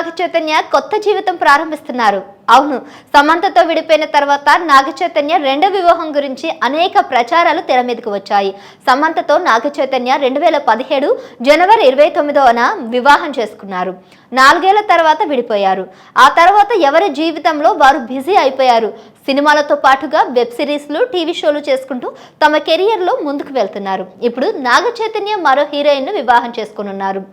నాగచైతన్య కొత్త జీవితం ప్రారంభిస్తున్నారు. అవును, సమంతతో విడిపోయిన తర్వాత నాగచైతన్య రెండో వివాహం గురించి అనేక ప్రచారాలు తెర మీదకు వచ్చాయి. సమంతతో నాగచైతన్య 2017 జనవరి 29న వివాహం చేసుకున్నారు. 4 ఏళ్ల తర్వాత విడిపోయారు. ఆ తర్వాత ఎవరి జీవితంలో వారు బిజీ అయిపోయారు. సినిమాలతో పాటుగా వెబ్ సిరీస్లు, టీవీ షోలు చేసుకుంటూ తమ కెరియర్లో ముందుకు వెళ్తున్నారు. ఇప్పుడు నాగచైతన్య మరో హీరోయిన్ను వివాహం చేసుకున్నారు.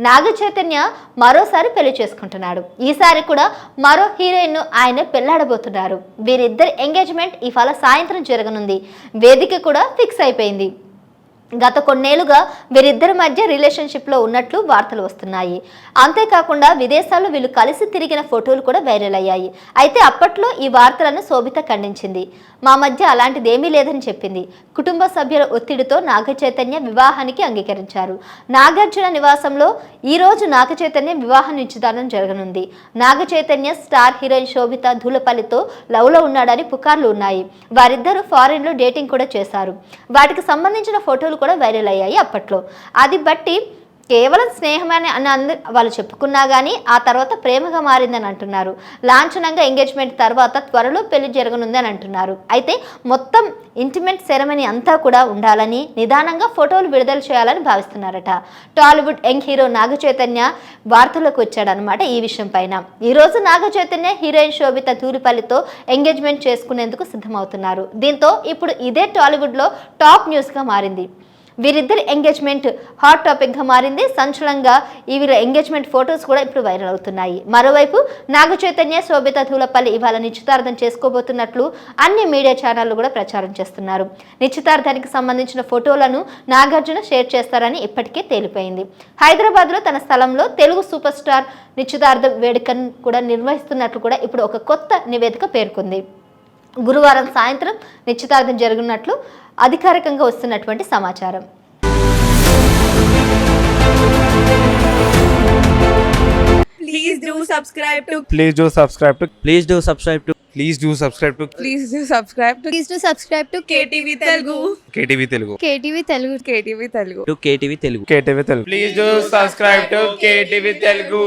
నాగచైతన్య మరోసారి పెళ్లి చేసుకుంటున్నాడు. ఈసారి కూడా మరో హీరోయిన్ను ఆయన పెళ్లాడబోతున్నారు. వీరిద్దరి ఎంగేజ్మెంట్ ఇవాళ సాయంత్రం జరగనుంది. వేదిక కూడా ఫిక్స్ అయిపోయింది. గత కొన్నేళ్లుగా వీరిద్దరి మధ్య రిలేషన్షిప్లో ఉన్నట్లు వార్తలు వస్తున్నాయి. అంతేకాకుండా విదేశాల్లో వీళ్ళు కలిసి తిరిగిన ఫోటోలు కూడా వైరల్ అయ్యాయి. అయితే అప్పట్లో ఈ వార్తలను శోభిత ఖండించింది. మా మధ్య అలాంటిదేమీ లేదని చెప్పింది. కుటుంబ సభ్యుల ఒత్తిడితో నాగచైతన్య వివాహానికి అంగీకరించారు. నాగార్జున నివాసంలో ఈ రోజు నాగచైతన్య వివాహ నిశ్చితార్థం జరగనుంది. నాగచైతన్య స్టార్ హీరోయిన్ శోభిత ధూళపల్లితో లవ్లో ఉన్నాడని పుకార్లు ఉన్నాయి. వారిద్దరూ ఫారిన్లో డేటింగ్ కూడా చేశారు. వాటికి సంబంధించిన ఫోటోలు కూడా వైరల్ అయ్యాయి అప్పట్లో. అది బట్టి కేవలం స్నేహమని వాళ్ళు చెప్పుకున్నా కానీ ఆ తర్వాత ప్రేమగా మారిందని అంటున్నారు. లాంఛనంగా ఎంగేజ్మెంట్ తర్వాత త్వరలో పెళ్లి జరగనుందని అంటున్నారు. అయితే మొత్తం ఇంటిమేట్ సెరమనీ అంతా కూడా ఉండాలని, నిదానంగా ఫోటోలు విడుదల చేయాలని భావిస్తున్నారట. టాలీవుడ్ యంగ్ హీరో నాగచైతన్య వార్తల్లోకి వచ్చాడనమాట ఈ విషయం పైన. ఈరోజు నాగచైతన్య హీరోయిన్ శోభిత ధూళిపల్లితో ఎంగేజ్మెంట్ చేసుకునేందుకు సిద్ధమవుతున్నారు. దీంతో ఇప్పుడు ఇదే టాలీవుడ్లో టాప్ న్యూస్గా మారింది. వీరిద్దరి ఎంగేజ్మెంట్ హాట్ టాపిక్గా మారింది. సంచలనంగా వీళ్ళ ఎంగేజ్మెంట్ ఫొటోస్ కూడా ఇప్పుడు వైరల్ అవుతున్నాయి. మరోవైపు నాగచైతన్య శోభిత ధూళపల్లి ఇవాళ నిశ్చితార్థం చేసుకోబోతున్నట్లు అన్ని మీడియా ఛానళ్లు కూడా ప్రచారం చేస్తున్నారు. నిశ్చితార్థానికి సంబంధించిన ఫోటోలను నాగార్జున షేర్ చేస్తారని ఇప్పటికే తేలిపోయింది. హైదరాబాద్లో తన స్థలంలో తెలుగు సూపర్ స్టార్ నిశ్చితార్థ వేడుకను కూడా నిర్వహిస్తున్నట్లు కూడా ఇప్పుడు ఒక కొత్త నివేదిక పేర్కొంది. గురువారం సాయంత్రం నిశ్చితార్థం జరగనున్నట్లు అధికారికంగా వస్తున్నటువంటి సమాచారం. Please do subscribe to. Please do subscribe to. Please do subscribe to. Please do subscribe to. Please do subscribe to. Please do subscribe to KTV Telugu. KTV Telugu. KTV Telugu. KTV Telugu. To KTV Telugu. KTV Telugu. Please do subscribe to KTV Telugu.